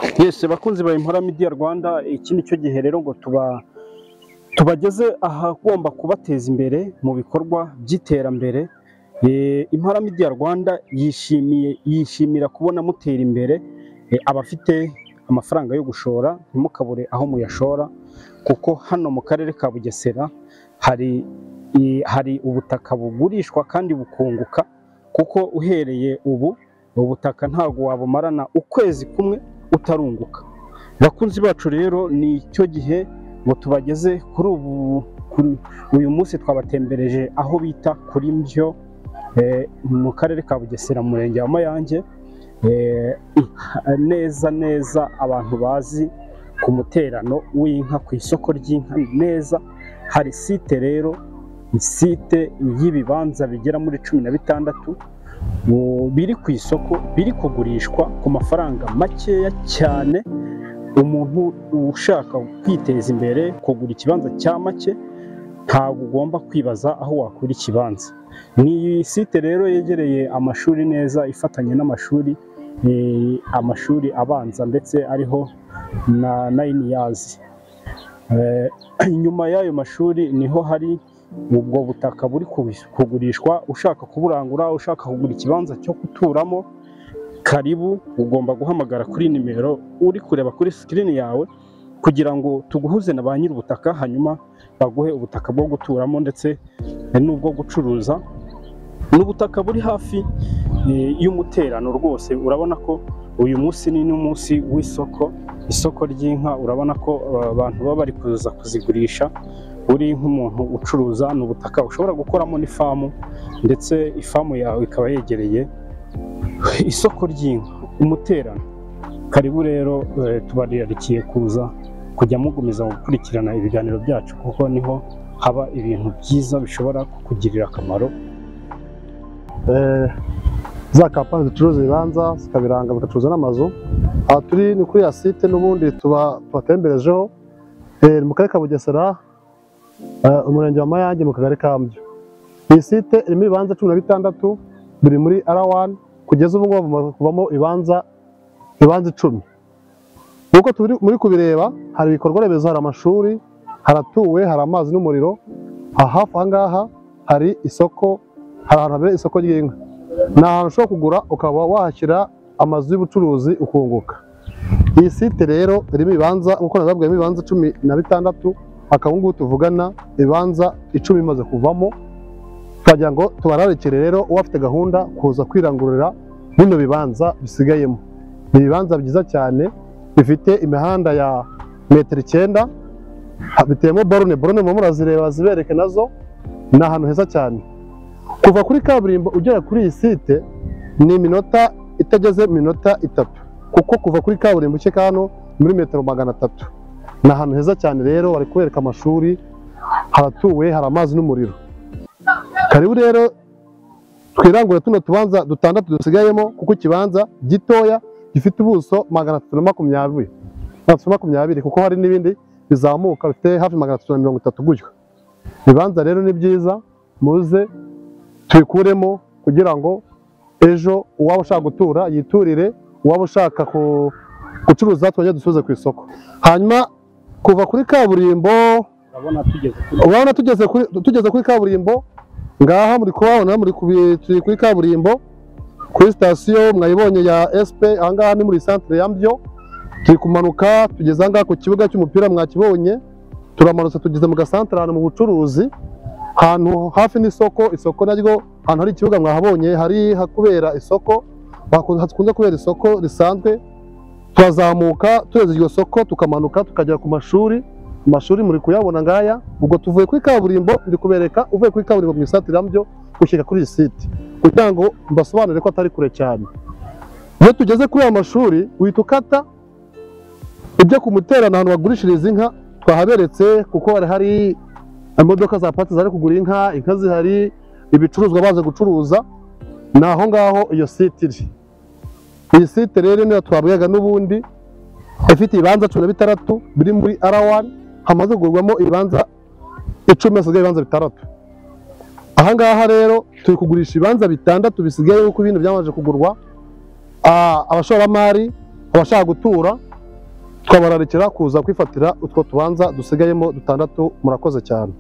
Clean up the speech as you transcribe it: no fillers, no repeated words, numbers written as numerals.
Yes, bakunzi ba Impala Media Rwanda, iki nicyo gihe rero ngo tubageze ahagomba kubateza imbere mu bikorwa by'iterambere. Impala Media Rwanda yishimira kubona mutera imbere, abafite amafaranga yo gushora ntimukabure aho muyashora, kuko hano mu karere ka Bugesera hari ubutaka bugurishwa kandi bukunguka, kuko uhereye ubu ubutaka ntabwo wabumarana ukwezi kumwe utarunguka. Bakunzi bacu rero ni cyo gihe ngo tubageze kuri uyu munsi twabatembereje aho bita kuri Mbyo mu karere ka Bugesera mu murenge wa Mayange, neza abantu bazi ku muterano w'inka ku isoko ry'inka neza. Hari site rero, site y'ibibanza bigera muri 16 biri ku isoko, biri kugurishwa ku mafaranga makeya cyane. Umuntu ushaka kwiteza imbere kugura ikibanza cya make ntabwo ugomba kwibaza aho wakura ikibanza. Ni site rero yegereye amashuri neza, ifatanye n'amashuri abanza ndetse ariho na 9 years. Inyuma y'ayo mashuri niho hari ubwo butaka buri kugurishwa. Ushaka kuburangura, ushaka kugura ikibanza cyo guturamo, karibu. Ugomba guhamagara kuri nimero uri kureba kuri screen yawe kugira ngo tuguhuze na ba nyiri ubutaka, hanyuma baguhe ubutaka bwo guturamo ndetse n'ubwo gucuruza. N'ubutaka buri hafi y'umuterano rwose. Urabona ko uyu munsi ni n'umunsi w'isoko, isoko ry'inka. Urabona ko abantu baba bari kuza kuzigurisha. Uri nk'umuntu ucuruza, n'ubutaka ushobora gukoramo n'ifamu, ndetse ifamu yawe ikaba yegereye isoko ry'inka, umuterano. Karibu rero, tubararikiye kuza kujya mugumiza gukurikirana ibiganiro byacu, kuko niho haba ibintu byiza bishobora kukugirira akamaro. Za kampani zicuruza ibibanza zikabiranga bagacuruza n'amazu. Aha turi ni kuri ya site n'ubundi tubatemberejeho, mu karere ka Bugesera, umurenge wa Mayange, mu kagari ka Mbyo. Iyi site irimo ibibanza 16 biri muri R1, kugeza ubu ngubu kuvamo ibibanza 10. Nuko turi muri kubireba, hari ibikorwa remezo, hari amashuri, haratuwe, hari amazi n'umuriro. Hafi aha ngaha hari isoko, hari ahantu habera isoko ry'inka. Ni ahantu ushobora kugura ukaba wahashyira amazu y'ubucuruzi ukunguka. Iyi site rero irimo ibibanza, nk'uko nababwiye, ibibanza 16. Akaba ngubu tuvugana ibibanza 10 bimaze kuvamo. Twagira ngo tubararikire rero uwafite gahunda kuza kwirangurira bino bibanza bisigayemo. Ni ibibanza byiza cyane, bifite imihanda ya metero 9, biteyemo borone mu murazireba zibereke nazo. Ni ahantu heza cyane. Kuva kuri kaburimbo ugera kuri iyi site ni iminota itageze minota 3, kuko kuva kuri kaburimbo cye kano muri metero 300. Ni ahantu heza cyane rero, bari kubereka amashuri, haratuwe, hari amazi n'umuriro. Karibu rero twirangure tuno tubanza 6 dusigayemo, kuko ikibanza gitoya gifite ubuso 320, kuko hari n'ibindi bizamuka bifite hafi 330 gutyo. Ibibanza rero ni byiza, muze tubikuremo kugira ngo ejo uwaba ushaka gutura yiturire, uwaba ushaka gucuruza twajya dusubize ku isoko. Hanyuma kuva kuri kaburimbo, urabona tugeze kuri kaburimbo ngaha, muri kubabona turi kuri kaburimbo kuri sitasiyo mwayibonye ya SP. Aha ngaha ni muri centre ya Mbyo. Turi kumanuka tugeze aha ngaha ku kibuga cy'umupira, mwakibonye. Turamanutse tugeze mu gasantere ahantu mu bucuruzi, ahantu hafi n'isoko. Isoko naryo ahantu hari ikibuga mwahabonye, hari hakubera isoko, hakunze kubera isoko risanzwe. Turazamuka tureze iryo soko, tukamanuka tukagera ku mashuri. Amashuri muri kuyabona ngaya. Ubwo tuvuye kuri kaburimbo, ndi kubereka uvuye kuri kaburimbo mu centre ya Mbyo gushyika kuri iyi site, kugira ngo mbasobanurire ko atari kure cyane. Iyo tugeze kuri aya mashuri uhita ukata ujya ku muterano ahantu bagurishiriza inka. Twahaberetse kuko hari imodoka za pati zari kugura inka zihari, ibicuruzwa baza gucuruza. Ni aho ngaho iyo site iri. Iyi site rero niyo twabwiyaga n'ubundi, ifite ibibanza 16 biri muri R1, hamaze kugurwamo ibibanza 10, hasigaye ibibanza 6. Aha ngaha rero turi kugurisha ibibanza 6 bisigaye, kuko ibintu byamaze kugurwa. Abashoramari, abashaka gutura twabararikira kuza kwifatira utwo tubanza dusigayemo 6. Murakoze cyane.